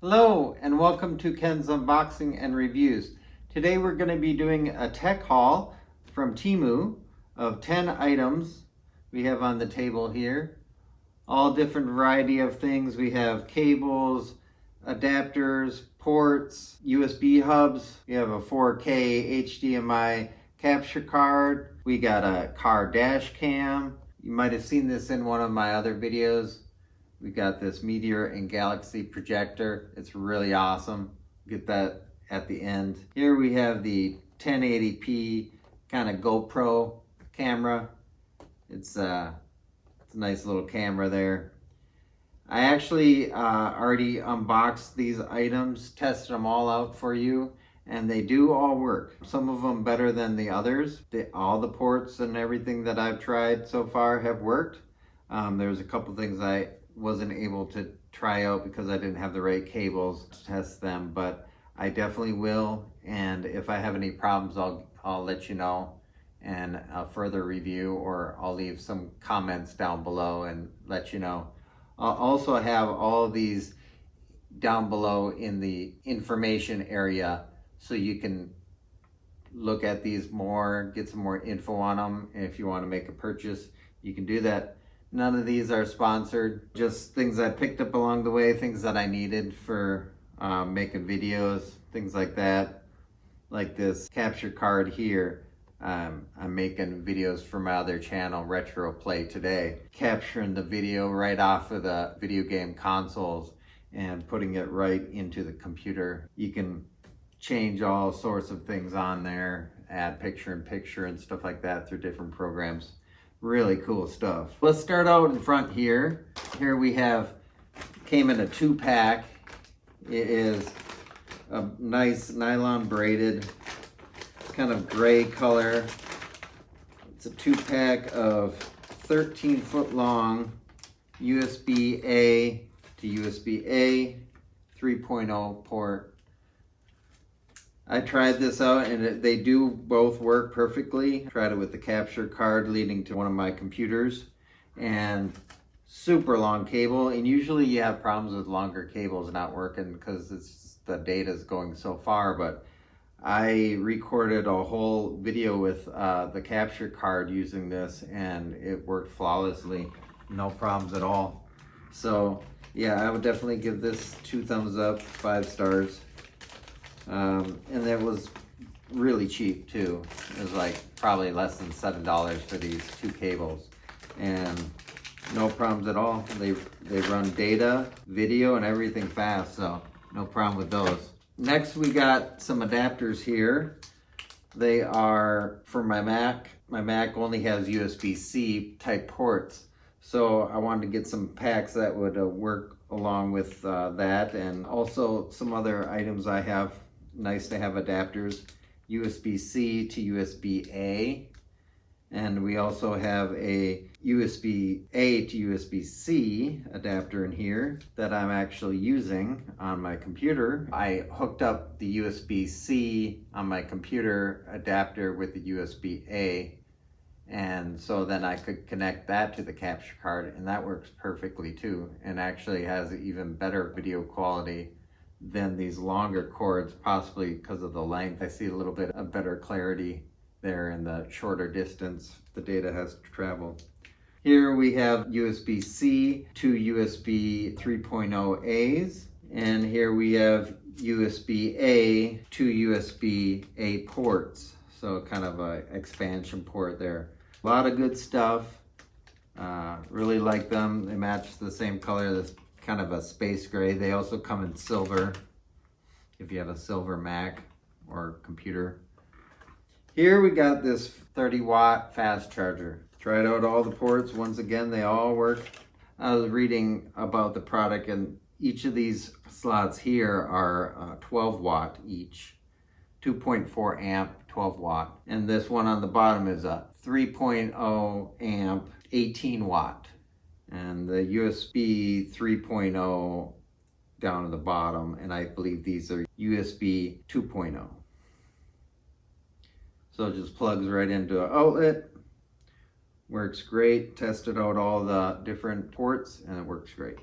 Hello and welcome to Ken's Unboxing and Reviews. Today we're going to be doing a tech haul from Temu of 10 items we have on the table here. All different variety of things. We have cables, adapters, ports, USB hubs. We have a 4K HDMI capture card. We got a car dash cam. You might have seen this in one of my other videos. We got this Meteor and Galaxy projector. It's really awesome. Get that at the end. Here we have the 1080p kind of GoPro camera. It's a nice little camera there. I actually already unboxed these items, tested them all out for you, and they do all work. Some of them better than the others. All the ports and everything that I've tried so far have worked. There's a couple things I wasn't able to try out because I didn't have the right cables to test them, but I definitely will, and if I have any problems I'll let you know and I'll further review, or I'll leave some comments down below and let you know. I'll also have all of these down below in the information area so you can look at these more, get some more info on them, and if you want to make a purchase you can do that. None of these are sponsored, just things I picked up along the way, things that I needed for making videos, things like that. Like this capture card here, I'm making videos for my other channel, Retro Play Today, capturing the video right off of the video game consoles and putting it right into the computer. You can change all sorts of things on there, add picture-in-picture and stuff like that through different programs. Really cool stuff. Let's start out in front here. Here we have, came in a 2-pack. It is a nice nylon braided, kind of gray color. It's a 2-pack of 13-foot long USB-A to USB-A 3.0 port. I tried this out and they do both work perfectly. Tried it with the capture card leading to one of my computers, and super long cable, and usually you have problems with longer cables not working because the data is going so far, but I recorded a whole video with the capture card using this and it worked flawlessly, no problems at all. So yeah, I would definitely give this 2 thumbs up, 5 stars. And it was really cheap too. It was like probably less than $7 for these 2 cables, and no problems at all. They run data, video, and everything fast, so no problem with those. Next we got some adapters here. They are for my Mac. My Mac only has USB-C type ports, so I wanted to get some packs that would work along with that, and also some other items I have. Nice to have adapters, USB-C to USB-A, and we also have a USB-A to USB-C adapter in here that I'm actually using on my computer. I hooked up the USB-C on my computer adapter with the USB-A, and so then I could connect that to the capture card, and that works perfectly too, and actually has even better video quality than these longer cords, possibly because of the length. I see a little bit of better clarity there in the shorter distance the data has to travel. Here we have USB-C to USB 3.0 A's, and here we have USB-A to USB-A ports, so kind of a expansion port there. A lot of good stuff. Really like them. They match the same color, this kind of a space gray. They also come in silver if you have a silver Mac or computer. Here we got this 30-watt fast charger. Tried out all the ports. Once again, they all work. I was reading about the product, and each of these slots here are 12 watt each. 2.4 amp, 12 watt. And this one on the bottom is a 3.0 amp, 18 watt. And the USB 3.0 down at the bottom, and I believe these are USB 2.0. So it just plugs right into an outlet, works great. Tested out all the different ports and it works great.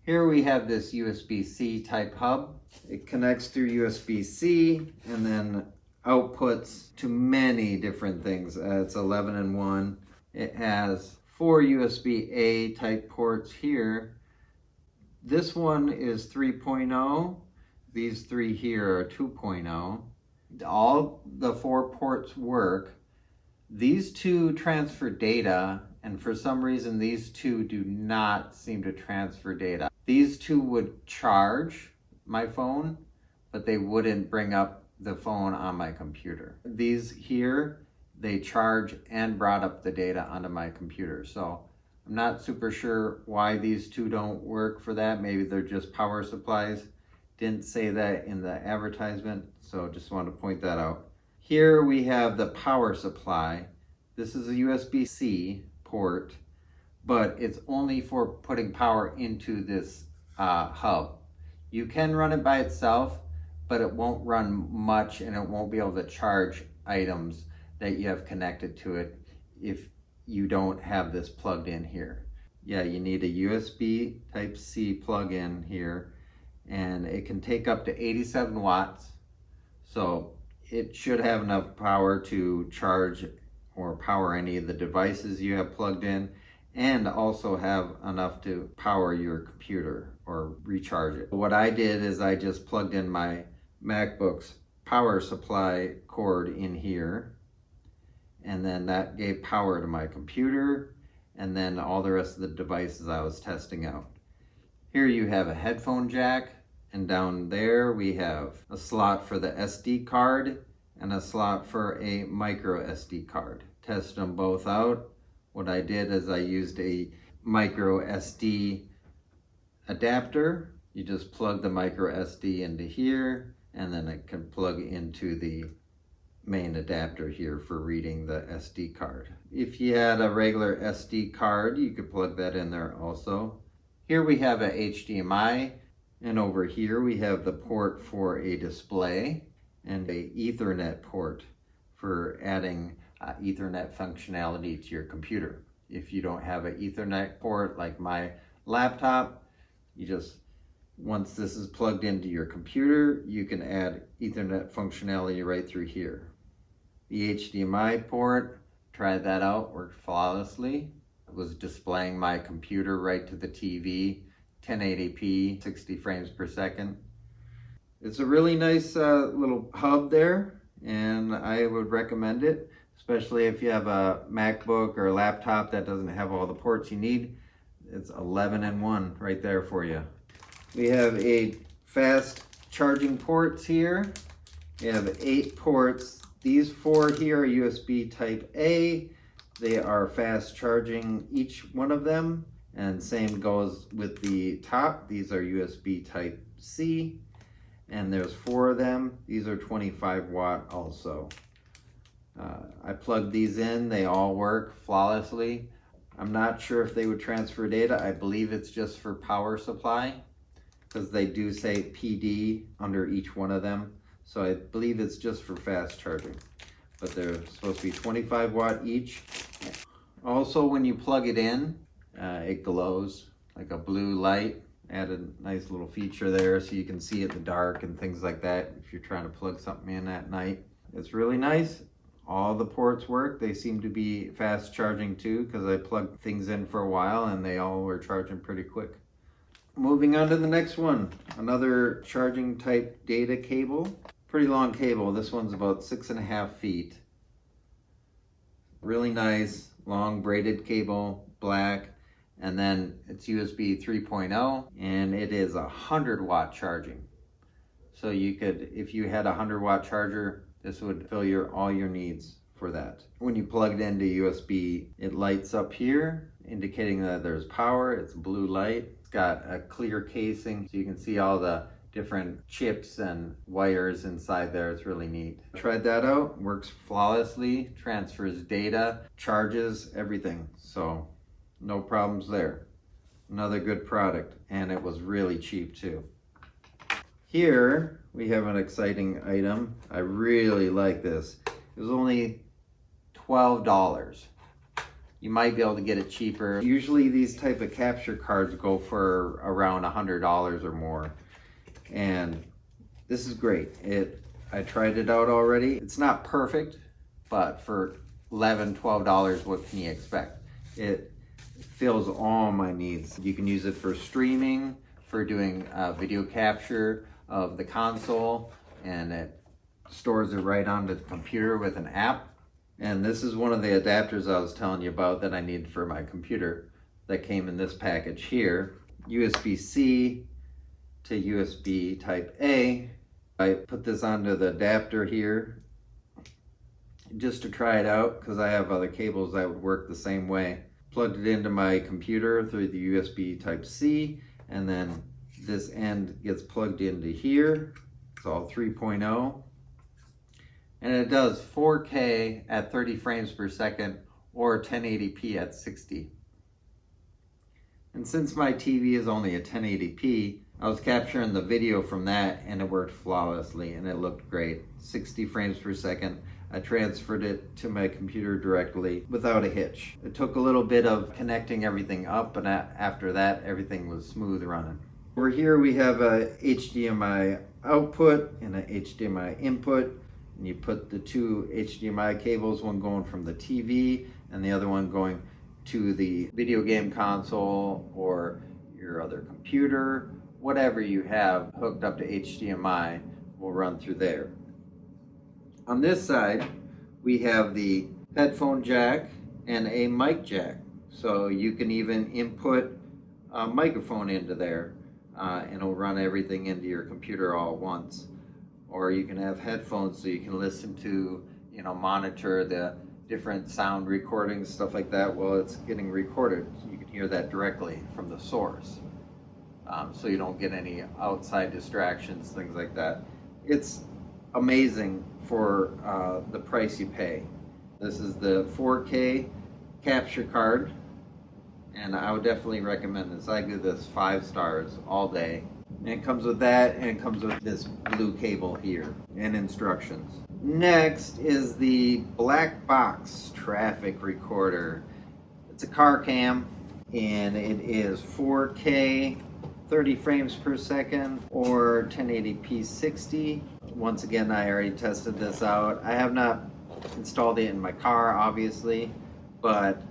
Here we have this USB-C type hub. It connects through USB-C and then outputs to many different things. It's 11 in 1. It has 4 USB-A type ports here. This one is 3.0. These 3 here are 2.0. All the 4 ports work. These 2 transfer data, and for some reason these 2 do not seem to transfer data. These 2 would charge my phone, but they wouldn't bring up the phone on my computer. These here, they charge and brought up the data onto my computer. So I'm not super sure why these 2 don't work for that. Maybe they're just power supplies. Didn't say that in the advertisement, so just wanted to point that out. Here we have the power supply. This is a USB-C port, but it's only for putting power into this hub. You can run it by itself, but it won't run much and it won't be able to charge items that you have connected to it if you don't have this plugged in here. Yeah, you need a USB Type-C plug-in here, and it can take up to 87 watts. So it should have enough power to charge or power any of the devices you have plugged in, and also have enough to power your computer or recharge it. What I did is I just plugged in my MacBook's power supply cord in here, and then that gave power to my computer and then all the rest of the devices I was testing out. Here you have a headphone jack, and down there we have a slot for the SD card and a slot for a micro SD card. Test them both out. What I did is I used a micro SD adapter. You just plug the micro SD into here, and then it can plug into the main adapter here for reading the SD card. If you had a regular SD card, you could plug that in there also. Here we have a HDMI, and over here we have the port for a display and a Ethernet port for adding Ethernet functionality to your computer. If you don't have an Ethernet port like my laptop, you just, once this is plugged into your computer, you can add Ethernet functionality right through here. The HDMI port, tried that out, worked flawlessly. It was displaying my computer right to the TV, 1080p, 60 frames per second. It's a really nice little hub there, and I would recommend it, especially if you have a MacBook or a laptop that doesn't have all the ports you need. It's 11 in 1 right there for you. We have a fast charging ports here. We have 8 ports. These 4 here are USB Type A. They are fast charging, each one of them. And same goes with the top. These are USB Type C. And there's 4 of them. These are 25 watt also. I plugged these in. They all work flawlessly. I'm not sure if they would transfer data. I believe it's just for power supply, because they do say PD under each one of them. So I believe it's just for fast charging, but they're supposed to be 25 watt each. Also, when you plug it in, it glows like a blue light. Added a nice little feature there so you can see it in the dark and things like that if you're trying to plug something in at night. It's really nice. All the ports work. They seem to be fast charging too, because I plugged things in for a while and they all were charging pretty quick. Moving on to the next one, another charging type data cable. Pretty long cable. This one's about 6.5 feet. Really nice, long braided cable, black, and then it's USB 3.0, and it is 100 watt charging. So you could, if you had a 100 watt charger, this would fill all your needs for that. When you plug it into USB, it lights up here, indicating that there's power. It's blue light. It's got a clear casing, so you can see all the different chips and wires inside there. It's really neat. Tried that out, works flawlessly, transfers data, charges, everything. So no problems there. Another good product, and it was really cheap too. Here we have an exciting item. I really like this. It was only $12. you might be able to get it cheaper. Usually these type of capture cards go for around $100 or more. And this is great. I tried it out already. It's not perfect, but for $11, $12, what can you expect? It fills all my needs. You can use it for streaming, for doing video capture of the console, and it stores it right onto the computer with an app. And this is one of the adapters I was telling you about that I need for my computer that came in this package here. USB-C to USB type A. I put this onto the adapter here just to try it out because I have other cables that would work the same way. Plugged it into my computer through the USB type C, and then this end gets plugged into here. It's all 3.0. And it does 4K at 30 frames per second or 1080p at 60. And since my TV is only a 1080p, I was capturing the video from that and it worked flawlessly and it looked great. 60 frames per second. I transferred it to my computer directly without a hitch. It took a little bit of connecting everything up, and after that, everything was smooth running. Over here we have a HDMI output and a HDMI input. And you put the two HDMI cables, one going from the TV and the other one going to the video game console or your other computer. Whatever you have hooked up to HDMI will run through there. On this side, we have the headphone jack and a mic jack. So you can even input a microphone into there and it'll run everything into your computer all at once. Or you can have headphones so you can listen to, monitor the different sound recordings, stuff like that while it's getting recorded. You can hear that directly from the source. So you don't get any outside distractions, things like that. It's amazing for the price you pay. This is the 4K capture card, and I would definitely recommend this. I give this 5 stars all day. And it comes with that, and it comes with this blue cable here and instructions. Next is the black box traffic recorder. It's a car cam, and it is 4K 30 frames per second or 1080p 60. Once again, I already tested this out. I have not installed it in my car, obviously, but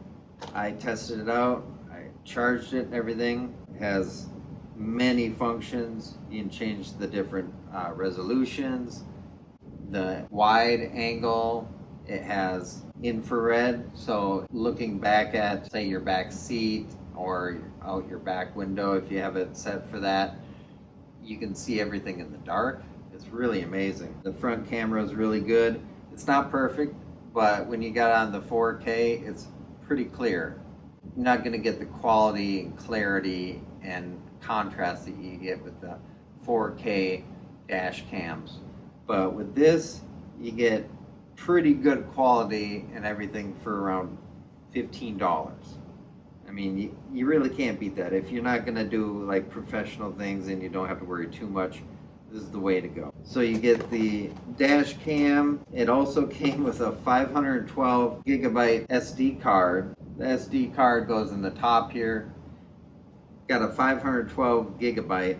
I tested it out. I charged it and everything. It has many functions. You can change the different resolutions, the wide angle. It has infrared, so looking back at, say, your back seat or out your back window, if you have it set for that, you can see everything in the dark. It's really amazing. The front camera is really good. It's not perfect, but when you got on the 4K, it's pretty clear. You're not going to get the quality and clarity and contrast that you get with the 4K dash cams. But with this, you get pretty good quality and everything for around $15. I mean, you really can't beat that. If you're not going to do like professional things and you don't have to worry too much, this is the way to go. So you get the dash cam. It also came with a 512 gigabyte SD card. The SD card goes in the top here. Got a 512 gigabyte.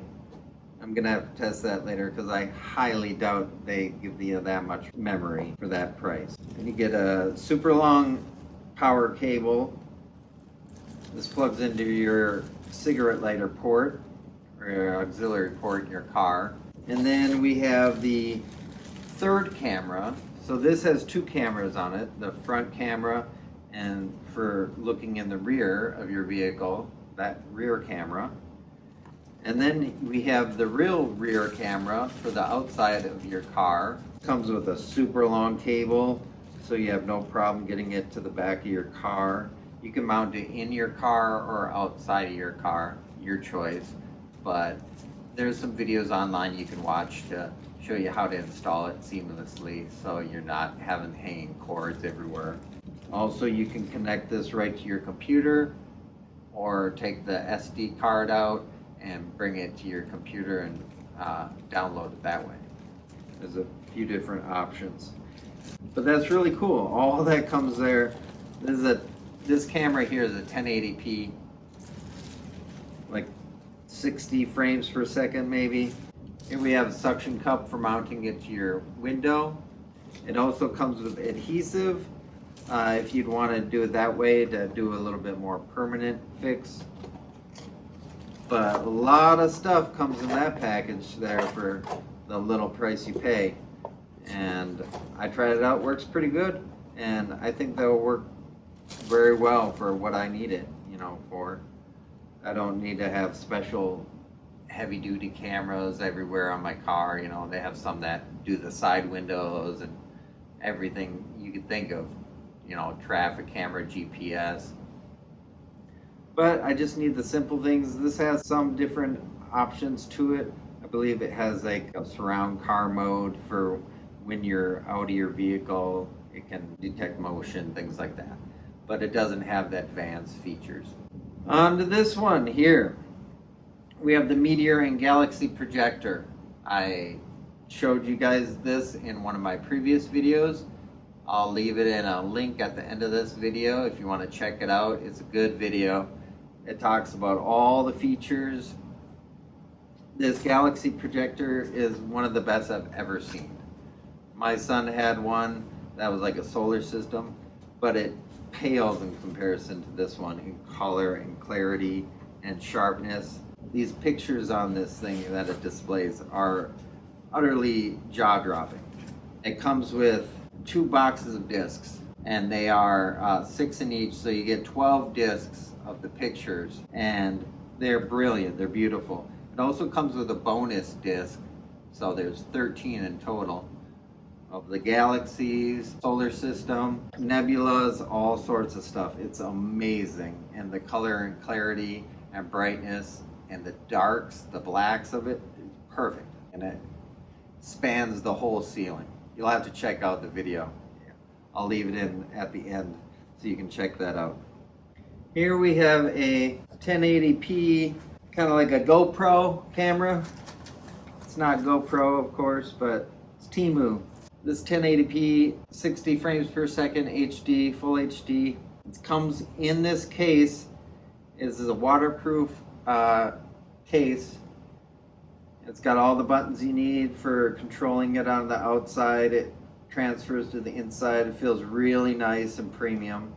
I'm gonna have to test that later because I highly doubt they give you that much memory for that price. And you get a super long power cable. This plugs into your cigarette lighter port or your auxiliary port in your car. And then we have the third camera. So this has 2 cameras on it, the front camera and for looking in the rear of your vehicle, that rear camera. And then we have the real rear camera for the outside of your car. It comes with a super long cable, so you have no problem getting it to the back of your car. You can mount it in your car or outside of your car, your choice. But there's some videos online you can watch to show you how to install it seamlessly so you're not having hanging cords everywhere. Also, you can connect this right to your computer or take the SD card out and bring it to your computer and download it that way. There's a few different options. But that's really cool. All that comes there. This is a This camera here is a 1080p, like 60 frames per second maybe. Here we have a suction cup for mounting it to your window. It also comes with adhesive if you'd want to do it that way to do a little bit more permanent fix. But a lot of stuff comes in that package there for the little price you pay. And I tried it out, works pretty good. And I think that will work very well for what I need it, for. I don't need to have special heavy duty cameras everywhere on my car. They have some that do the side windows and everything you could think of, traffic camera, GPS. But I just need the simple things. This has some different options to it. I believe it has like a surround car mode for when you're out of your vehicle. It can detect motion, things like that. But it doesn't have the advanced features. On to this one here. We have the Meteor and Galaxy Projector. I showed you guys this in one of my previous videos. I'll leave it in a link at the end of this video if you want to check it out. It's a good video. It talks about all the features. This Galaxy Projector is one of the best I've ever seen. My son had one that was like a solar system, but it pales in comparison to this one in color and clarity and sharpness. These pictures on this thing that it displays are utterly jaw-dropping. It comes with 2 boxes of discs, and they are 6 in each, so you get 12 discs of the pictures, and they're brilliant, they're beautiful. It also comes with a bonus disc, so there's 13 in total, of the galaxies, solar system, nebulas, all sorts of stuff. It's amazing, and the color and clarity and brightness and the darks, the blacks of it is perfect, and it spans the whole ceiling. You'll have to check out the video. I'll leave it in at the end so you can check that out. Here we have a 1080p, kind of like a GoPro camera. It's not GoPro, of course, but it's Temu. This 1080p, 60 frames per second HD, full HD. It comes in this case. This is a waterproof case. It's got all the buttons you need for controlling it on the outside. It transfers to the inside. It feels really nice and premium.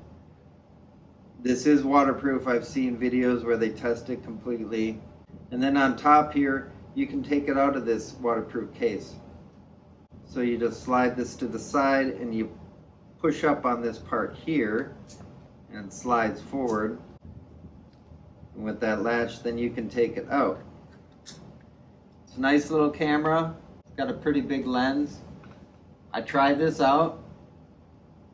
This is waterproof. I've seen videos where they test it completely. And then on top here, you can take it out of this waterproof case. So you just slide this to the side and you push up on this part here and it slides forward. And with that latch, then you can take it out. It's a nice little camera. It's got a pretty big lens. I tried this out.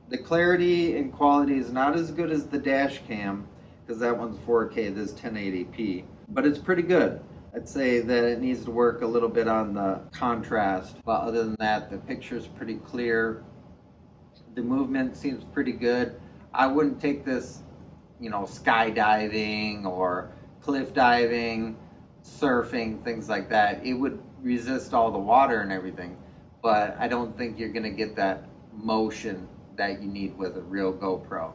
The clarity and quality is not as good as the dash cam because that one's 4K, this is 1080p, but it's pretty good. I'd say that it needs to work a little bit on the contrast, but other than that, the picture's pretty clear. The movement seems pretty good. I wouldn't take this, skydiving or cliff diving, surfing, things like that. It would resist all the water and everything, but I don't think you're gonna get that motion that you need with a real GoPro.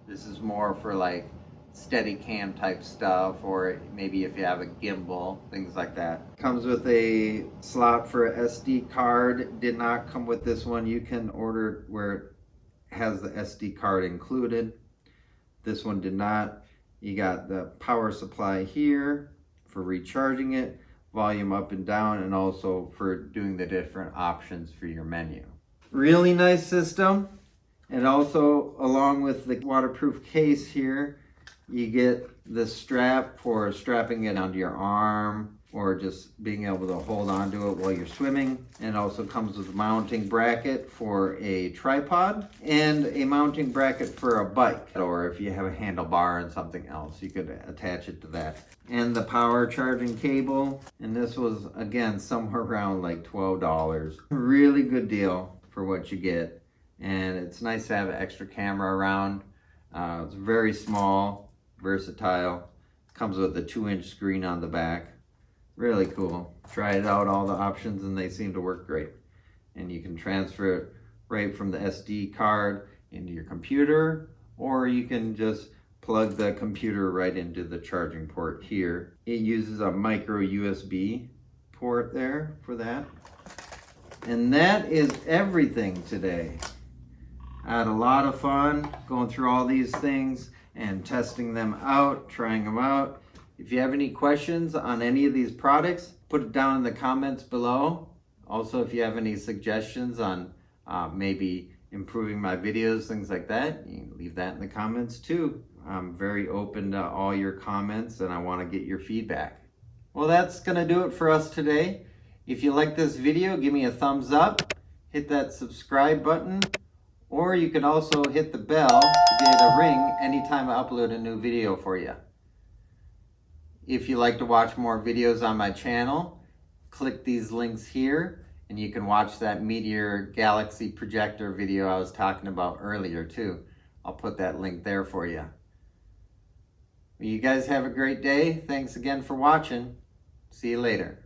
This is more for like steady cam type stuff, or maybe if you have a gimbal, things like that. Comes with a slot for a SD card. Did not come with this one. You can order it where it has the SD card included. This one did not. You got the power supply here for recharging it, volume up and down, and also for doing the different options for your menu. Really nice system. And also, along with the waterproof case here, you get the strap for strapping it onto your arm or just being able to hold onto it while you're swimming. And it also comes with a mounting bracket for a tripod and a mounting bracket for a bike. Or if you have a handlebar and something else, you could attach it to that. And the power charging cable. And this was, again, somewhere around like $12. Really good deal for what you get. And it's nice to have an extra camera around. It's very small, versatile. Comes with a 2-inch screen on the back. Really cool. Tried out all the options and they seem to work great. And you can transfer it right from the SD card into your computer or you can just plug the computer right into the charging port here. It uses a micro USB port there for that. And that is everything today. I had a lot of fun going through all these things and testing them out, trying them out. If you have any questions on any of these products, put it down in the comments below. Also, if you have any suggestions on maybe improving my videos, things like that, you can leave that in the comments too. I'm very open to all your comments and I want to get your feedback. Well, that's going to do it for us today. If you like this video, give me a thumbs up, hit that subscribe button, or you can also hit the bell to get a ring anytime I upload a new video for you. If you like to watch more videos on my channel, click these links here and you can watch that Meteor Galaxy Projector video I was talking about earlier too. I'll put that link there for you. You guys have a great day. Thanks again for watching. See you later.